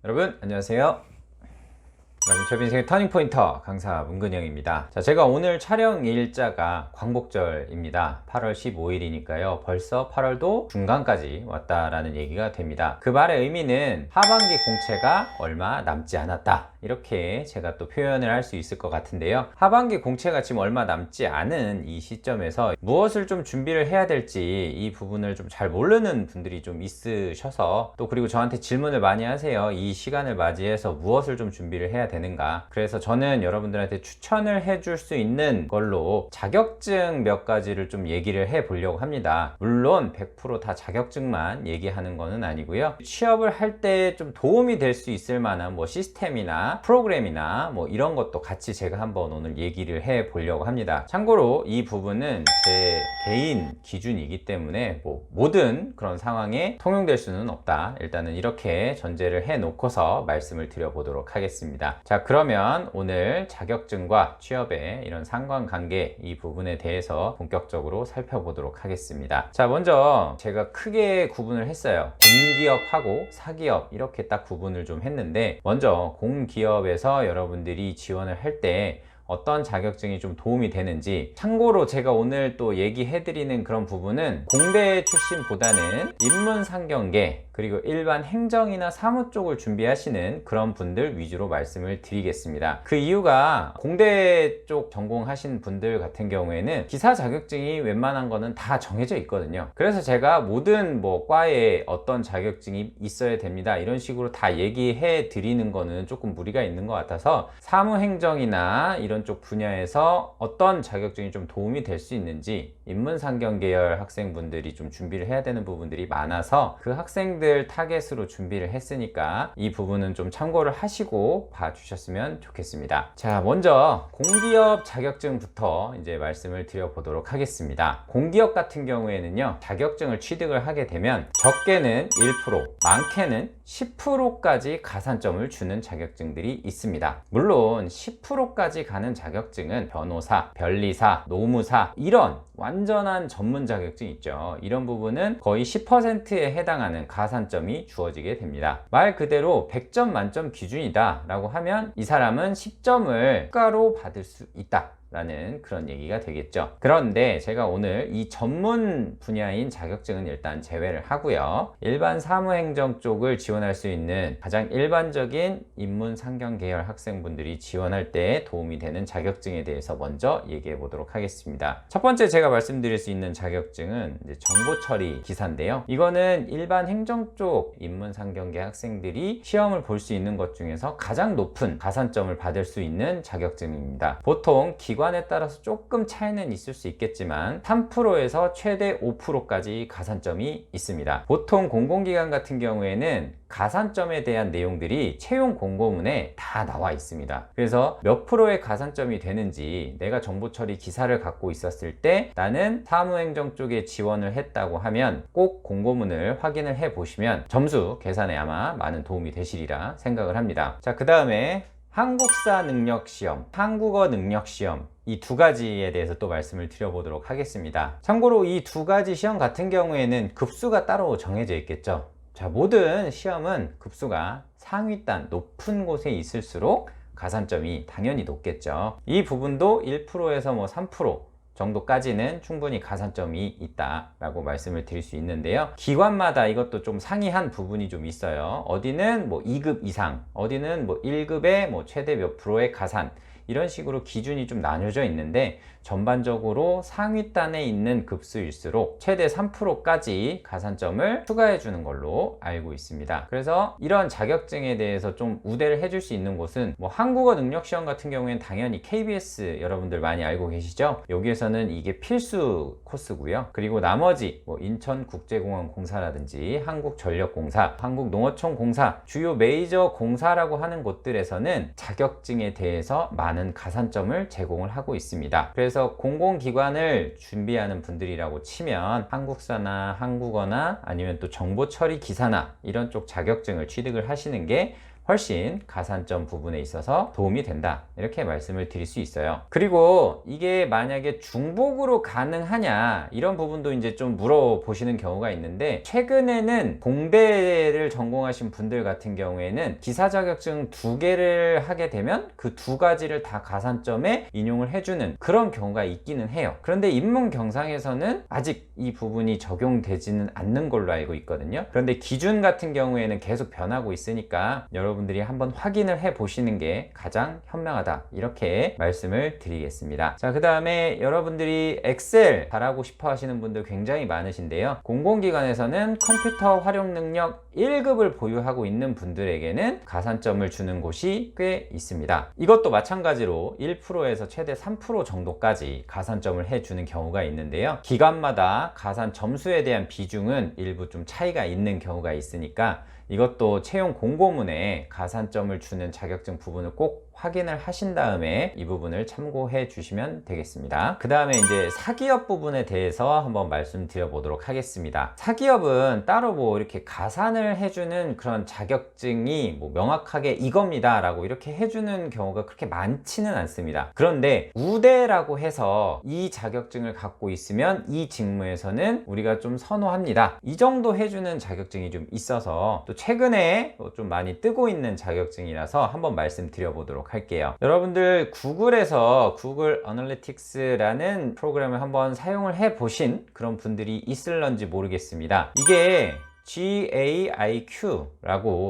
여러분 안녕하세요. 여러분 저 인생의 터닝포인터 강사 문근영입니다. 자, 제가 오늘 촬영 일자가 광복절입니다. 8월 15일이니까요 벌써 8월도 중간까지 왔다라는 얘기가 됩니다. 그 말의 의미는 하반기 공채가 얼마 남지 않았다, 이렇게 제가 또 표현을 할 수 있을 것 같은데요. 하반기 공채가 지금 얼마 남지 않은 이 시점에서 무엇을 좀 준비를 해야 될지 이 부분을 좀 잘 모르는 분들이 좀 있으셔서, 또 그리고 저한테 질문을 많이 하세요. 이 시간을 맞이해서 무엇을 좀 준비를 해야 되는가. 그래서 저는 여러분들한테 추천을 해줄 수 있는 걸로 자격증 몇 가지를 좀 얘기를 해 보려고 합니다. 물론 100% 다 자격증만 얘기하는 거는 아니고요, 취업을 할 때 좀 도움이 될 수 있을 만한 뭐 시스템이나 프로그램이나 뭐 이런 것도 같이 제가 한번 오늘 얘기를 해 보려고 합니다. 참고로 이 부분은 제 개인 기준이기 때문에 뭐 모든 그런 상황에 통용될 수는 없다, 일단은 이렇게 전제를 해 놓고서 말씀을 드려 보도록 하겠습니다. 자, 그러면 오늘 자격증과 취업의 이런 상관관계, 이 부분에 대해서 본격적으로 살펴보도록 하겠습니다. 자, 먼저 제가 크게 구분을 했어요. 공기업하고 사기업, 이렇게 딱 구분을 좀 했는데, 먼저 공기업에서 여러분들이 지원을 할 때 어떤 자격증이 좀 도움이 되는지, 참고로 제가 오늘 또 얘기해 드리는 그런 부분은 공대 출신보다는 인문상경계 그리고 일반 행정이나 사무 쪽을 준비하시는 그런 분들 위주로 말씀을 드리겠습니다. 그 이유가 공대 쪽 전공하신 분들 같은 경우에는 기사 자격증이 웬만한 거는 다 정해져 있거든요. 그래서 제가 모든 뭐 과에 어떤 자격증이 있어야 됩니다, 이런 식으로 다 얘기해 드리는 거는 조금 무리가 있는 것 같아서, 사무행정이나 이런 쪽 분야에서 어떤 자격증이 좀 도움이 될 수 있는지 인문상경 계열 학생분들이 좀 준비를 해야 되는 부분들이 많아서 그 학생들 타겟으로 준비를 했으니까 이 부분은 좀 참고를 하시고 봐주셨으면 좋겠습니다. 자, 먼저 공기업 자격증부터 이제 말씀을 드려보도록 하겠습니다. 공기업 같은 경우에는요, 자격증을 취득을 하게 되면 적게는 1%, 많게는 10%까지 가산점을 주는 자격증들이 있습니다. 물론 10%까지 가는 자격증은 변호사, 변리사, 노무사, 이런 완전한 전문 자격증 있죠. 이런 부분은 거의 10%에 해당하는 가산점이 주어지게 됩니다. 말 그대로 100점 만점 기준이다 라고 하면 이 사람은 10점을 추가로 받을 수 있다 라는 그런 얘기가 되겠죠. 그런데 제가 오늘 이 전문 분야인 자격증은 일단 제외를 하고요, 일반 사무행정 쪽을 지원할 수 있는 가장 일반적인 인문상경 계열 학생분들이 지원할 때 도움이 되는 자격증에 대해서 먼저 얘기해 보도록 하겠습니다. 첫 번째 제가 말씀드릴 수 있는 자격증은 이제 정보처리 기사인데요, 이거는 일반 행정 쪽 인문상경계 학생들이 시험을 볼 수 있는 것 중에서 가장 높은 가산점을 받을 수 있는 자격증입니다. 보통 기관에 따라서 조금 차이는 있을 수 있겠지만 3%에서 최대 5%까지 가산점이 있습니다. 보통 공공기관 같은 경우에는 가산점에 대한 내용들이 채용 공고문에 다 나와 있습니다. 그래서 몇 프로의 가산점이 되는지, 내가 정보처리 기사를 갖고 있었을 때 나는 사무행정 쪽에 지원을 했다고 하면 꼭 공고문을 확인을 해 보시면 점수 계산에 아마 많은 도움이 되시리라 생각을 합니다. 자, 그 다음에 한국사 능력시험, 한국어 능력시험, 이 두 가지에 대해서 또 말씀을 드려보도록 하겠습니다. 참고로 이 두 가지 시험 같은 경우에는 급수가 따로 정해져 있겠죠. 자, 모든 시험은 급수가 상위단 높은 곳에 있을수록 가산점이 당연히 높겠죠. 이 부분도 1%에서 뭐 3% 정도까지는 충분히 가산점이 있다라고 말씀을 드릴 수 있는데요, 기관마다 이것도 좀 상이한 부분이 좀 있어요. 어디는 뭐 2급 이상, 어디는 뭐 1급에 뭐 최대 몇 프로의 가산, 이런 식으로 기준이 좀 나뉘어져 있는데, 전반적으로 상위단에 있는 급수일수록 최대 3%까지 가산점을 추가해 주는 걸로 알고 있습니다. 그래서 이런 자격증에 대해서 좀 우대를 해줄 수 있는 곳은 뭐 한국어 능력시험 같은 경우에는 당연히 KBS 여러분들 많이 알고 계시죠? 여기에서는 이게 필수 코스고요. 그리고 나머지 뭐 인천국제공항 공사라든지 한국전력공사, 한국농어촌공사, 주요 메이저 공사라고 하는 곳들에서는 자격증에 대해서 많은 가산점을 제공을 하고 있습니다. 그래서 공공기관을 준비하는 분들이라고 치면 한국사나 한국어나 아니면 또 정보처리 기사나 이런 쪽 자격증을 취득을 하시는 게 훨씬 가산점 부분에 있어서 도움이 된다, 이렇게 말씀을 드릴 수 있어요. 그리고 이게 만약에 중복으로 가능하냐, 이런 부분도 이제 좀 물어보시는 경우가 있는데, 최근에는 공대를 전공하신 분들 같은 경우에는 기사 자격증 2개를 하게 되면 그 2가지를 다 가산점에 인용을 해주는 그런 경우가 있기는 해요. 그런데 인문 경상에서는 아직 이 부분이 적용되지는 않는 걸로 알고 있거든요. 그런데 기준 같은 경우에는 계속 변하고 있으니까 여러분들이 한번 확인을 해 보시는 게 가장 현명하다, 이렇게 말씀을 드리겠습니다. 자, 그 다음에 여러분들이 엑셀 잘하고 싶어 하시는 분들 굉장히 많으신데요, 공공기관에서는 컴퓨터 활용 능력 1급을 보유하고 있는 분들에게는 가산점을 주는 곳이 꽤 있습니다. 이것도 마찬가지로 1%에서 최대 3% 정도까지 가산점을 해주는 경우가 있는데요, 기관마다 가산 점수에 대한 비중은 일부 좀 차이가 있는 경우가 있으니까 이것도 채용 공고문에 가산점을 주는 자격증 부분을 꼭 확인을 하신 다음에 이 부분을 참고해 주시면 되겠습니다. 그 다음에 이제 사기업 부분에 대해서 한번 말씀드려 보도록 하겠습니다. 사기업은 따로 뭐 이렇게 가산을 해주는 그런 자격증이 뭐 명확하게 이겁니다 라고 이렇게 해주는 경우가 그렇게 많지는 않습니다. 그런데 우대라고 해서 이 자격증을 갖고 있으면 이 직무에서는 우리가 좀 선호합니다, 이 정도 해주는 자격증이 좀 있어서 또 최근에 좀 많이 뜨고 있는 자격증이라서 한번 말씀드려 보도록 할게요. 여러분들 구글에서 구글 어널리틱스라는 프로그램을 한번 사용을 해 보신 그런 분들이 있을런지 모르겠습니다. 이게 GAIQ라고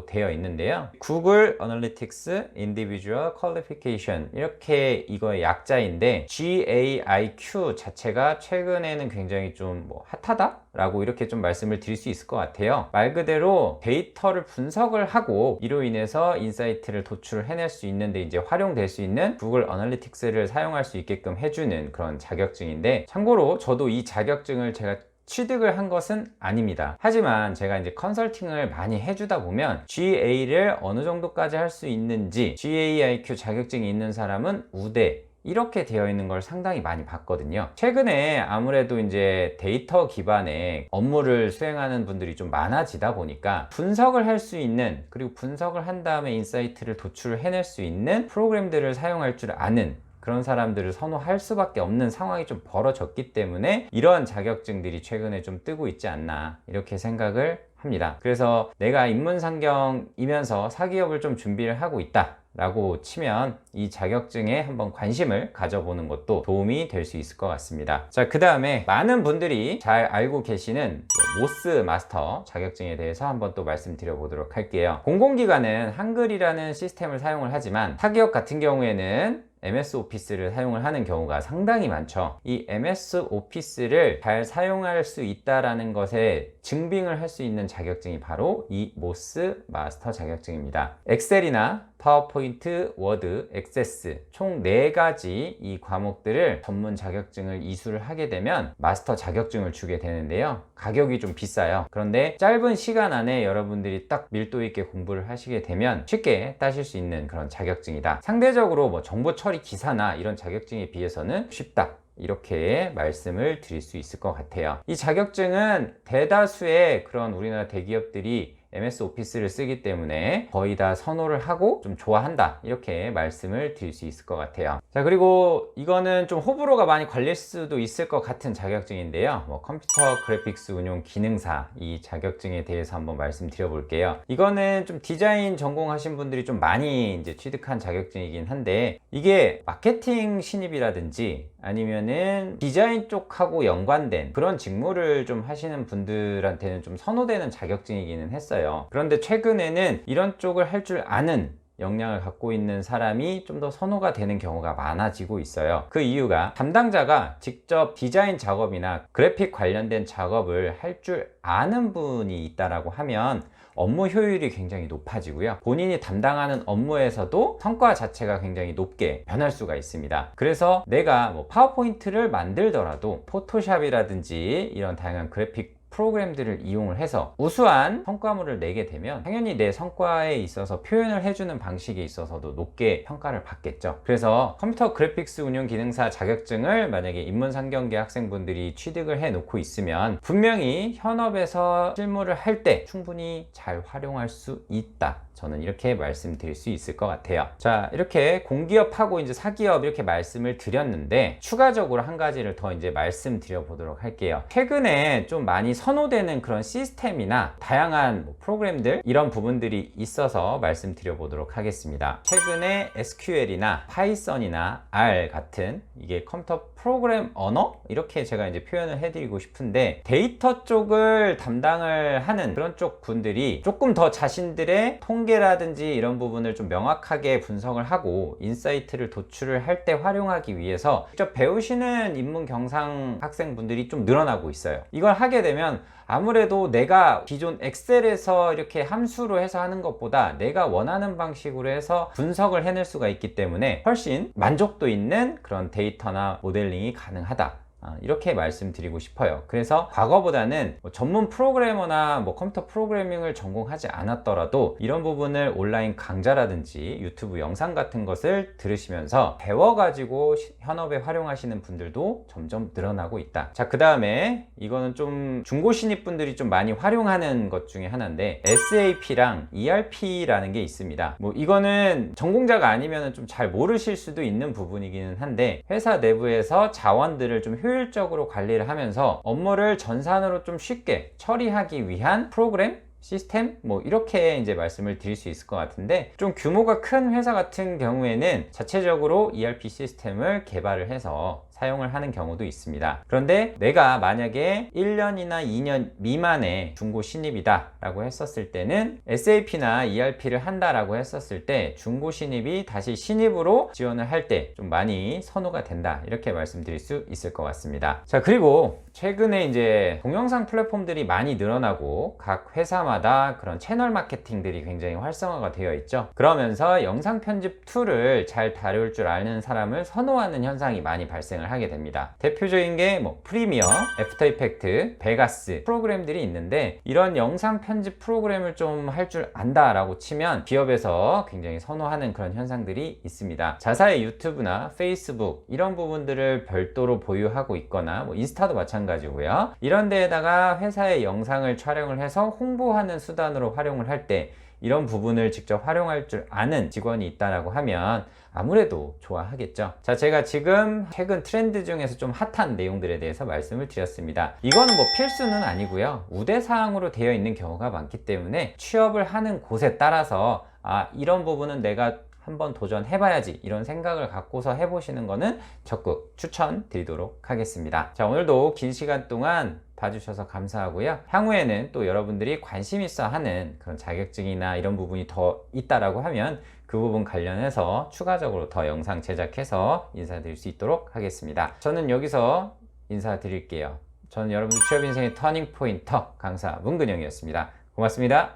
되어 있는데요, Google Analytics Individual Qualification, 이렇게 이거의 약자인데 GAIQ 자체가 최근에는 굉장히 좀 뭐 핫하다? 라고 이렇게 좀 말씀을 드릴 수 있을 것 같아요. 말 그대로 데이터를 분석을 하고 이로 인해서 인사이트를 도출해낼 수 있는데 이제 활용될 수 있는 구글 어널리틱스를 사용할 수 있게끔 해주는 그런 자격증인데, 참고로 저도 이 자격증을 제가 취득을 한 것은 아닙니다. 하지만 제가 이제 컨설팅을 많이 해주다 보면 GA를 어느 정도까지 할 수 있는지, GAIQ 자격증이 있는 사람은 우대, 이렇게 되어 있는 걸 상당히 많이 봤거든요. 최근에 아무래도 이제 데이터 기반의 업무를 수행하는 분들이 좀 많아지다 보니까 분석을 할 수 있는, 그리고 분석을 한 다음에 인사이트를 도출해낼 수 있는 프로그램들을 사용할 줄 아는 그런 사람들을 선호할 수밖에 없는 상황이 좀 벌어졌기 때문에 이러한 자격증들이 최근에 좀 뜨고 있지 않나, 이렇게 생각을 합니다. 그래서 내가 인문상경이면서 사기업을 좀 준비를 하고 있다 라고 치면 이 자격증에 한번 관심을 가져보는 것도 도움이 될 수 있을 것 같습니다. 자, 그 다음에 많은 분들이 잘 알고 계시는 모스 마스터 자격증에 대해서 한번 또 말씀드려 보도록 할게요. 공공기관은 한글이라는 시스템을 사용을 하지만 사기업 같은 경우에는 MS 오피스를 사용을 하는 경우가 상당히 많죠. 이 MS 오피스를 잘 사용할 수 있다라는 것에 증빙을 할 수 있는 자격증이 바로 이 모스 마스터 자격증입니다. 엑셀이나 파워포인트, 워드, 액세스 총 4가지 이 과목들을 전문 자격증을 이수를 하게 되면 마스터 자격증을 주게 되는데요, 가격이 좀 비싸요. 그런데 짧은 시간 안에 여러분들이 딱 밀도 있게 공부를 하시게 되면 쉽게 따실 수 있는 그런 자격증이다. 상대적으로 뭐 정보 처리 기사나 이런 자격증에 비해서는 쉽다, 이렇게 말씀을 드릴 수 있을 것 같아요. 이 자격증은 대다수의 그런 우리나라 대기업들이 MS 오피스를 쓰기 때문에 거의 다 선호를 하고 좀 좋아한다, 이렇게 말씀을 드릴 수 있을 것 같아요. 자, 그리고 이거는 좀 호불호가 많이 걸릴 수도 있을 것 같은 자격증인데요, 컴퓨터 그래픽스 운용 기능사, 이 자격증에 대해서 한번 말씀드려 볼게요. 이거는 좀 디자인 전공하신 분들이 좀 많이 이제 취득한 자격증이긴 한데, 이게 마케팅 신입이라든지 아니면은 디자인 쪽하고 연관된 그런 직무를 좀 하시는 분들한테는 좀 선호되는 자격증이기는 했어요. 그런데 최근에는 이런 쪽을 할 줄 아는 역량을 갖고 있는 사람이 좀 더 선호가 되는 경우가 많아지고 있어요. 그 이유가 담당자가 직접 디자인 작업이나 그래픽 관련된 작업을 할 줄 아는 분이 있다라고 하면 업무 효율이 굉장히 높아지고요, 본인이 담당하는 업무에서도 성과 자체가 굉장히 높게 변할 수가 있습니다. 그래서 내가 뭐 파워포인트를 만들더라도 포토샵이라든지 이런 다양한 그래픽 프로그램들을 이용을 해서 우수한 성과물을 내게 되면 당연히 내 성과에 있어서 표현을 해주는 방식에 있어서도 높게 평가를 받겠죠. 그래서 컴퓨터 그래픽스 운용 기능사 자격증을 만약에 인문상경계 학생분들이 취득을 해 놓고 있으면 분명히 현업에서 실무를 할 때 충분히 잘 활용할 수 있다, 저는 이렇게 말씀드릴 수 있을 것 같아요. 자, 이렇게 공기업하고 이제 사기업 이렇게 말씀을 드렸는데 추가적으로 한 가지를 더 이제 말씀드려 보도록 할게요. 최근에 좀 많이 선호되는 그런 시스템이나 다양한 프로그램들 이런 부분들이 있어서 말씀드려 보도록 하겠습니다. 최근에 SQL이나 파이썬이나 R 같은 이게 컴퓨터 프로그램 언어? 이렇게 제가 이제 표현을 해드리고 싶은데 데이터 쪽을 담당을 하는 그런 쪽 분들이 조금 더 자신들의 통계라든지 이런 부분을 좀 명확하게 분석을 하고 인사이트를 도출을 할 때 활용하기 위해서 직접 배우시는 인문 경상 학생분들이 좀 늘어나고 있어요. 이걸 하게 되면 아무래도 내가 기존 엑셀에서 이렇게 함수로 해서 하는 것보다 내가 원하는 방식으로 해서 분석을 해낼 수가 있기 때문에 훨씬 만족도 있는 그런 데이터나 모델링이 가능하다. 이렇게 말씀드리고 싶어요. 그래서 과거보다는 전문 프로그래머나 컴퓨터 프로그래밍을 전공하지 않았더라도 이런 부분을 온라인 강좌라든지 유튜브 영상 같은 것을 들으시면서 배워가지고 현업에 활용하시는 분들도 점점 늘어나고 있다. 자, 그 다음에 이거는 좀 중고 신입 분들이 좀 많이 활용하는 것 중에 하나인데 SAP랑 ERP라는 게 있습니다. 이거는 전공자가 아니면 좀 잘 모르실 수도 있는 부분이기는 한데 회사 내부에서 자원들을 좀 효율적으로 관리를 하면서 업무를 전산으로 좀 쉽게 처리하기 위한 프로그램? 시스템? 이렇게 이제 말씀을 드릴 수 있을 것 같은데 좀 규모가 큰 회사 같은 경우에는 자체적으로 ERP 시스템을 개발을 해서 사용을 하는 경우도 있습니다. 그런데 내가 만약에 1년이나 2년 미만의 중고 신입이다 라고 했었을 때는 SAP나 ERP를 한다라고 했었을 때 중고 신입이 다시 신입으로 지원을 할 때 좀 많이 선호가 된다 이렇게 말씀드릴 수 있을 것 같습니다. 자, 그리고 최근에 이제 동영상 플랫폼들이 많이 늘어나고 각 회사마다 그런 채널 마케팅들이 굉장히 활성화가 되어 있죠. 그러면서 영상 편집 툴을 잘 다룰 줄 아는 사람을 선호하는 현상이 많이 발생을 하게 됩니다. 대표적인 게 프리미어, 애프터 이펙트, 베가스 프로그램들이 있는데 이런 영상 편집 프로그램을 좀 할 줄 안다라고 치면 기업에서 굉장히 선호하는 그런 현상들이 있습니다. 자사의 유튜브나 페이스북 이런 부분들을 별도로 보유하고 있거나 인스타도 마찬가지고요. 이런 데에다가 회사의 영상을 촬영을 해서 홍보하는 수단으로 활용을 할 때 이런 부분을 직접 활용할 줄 아는 직원이 있다라고 하면 아무래도 좋아하겠죠. 자, 제가 지금 최근 트렌드 중에서 좀 핫한 내용들에 대해서 말씀을 드렸습니다. 이거는 필수는 아니고요. 우대사항으로 되어 있는 경우가 많기 때문에 취업을 하는 곳에 따라서 이런 부분은 내가 한번 도전해봐야지 이런 생각을 갖고서 해보시는 거는 적극 추천드리도록 하겠습니다. 자, 오늘도 긴 시간 동안 봐주셔서 감사하고요. 향후에는 또 여러분들이 관심 있어 하는 그런 자격증이나 이런 부분이 더 있다라고 하면 그 부분 관련해서 추가적으로 더 영상 제작해서 인사드릴 수 있도록 하겠습니다. 저는 여기서 인사드릴게요. 저는 여러분들 취업 인생의 터닝 포인터 강사 문근영이었습니다. 고맙습니다.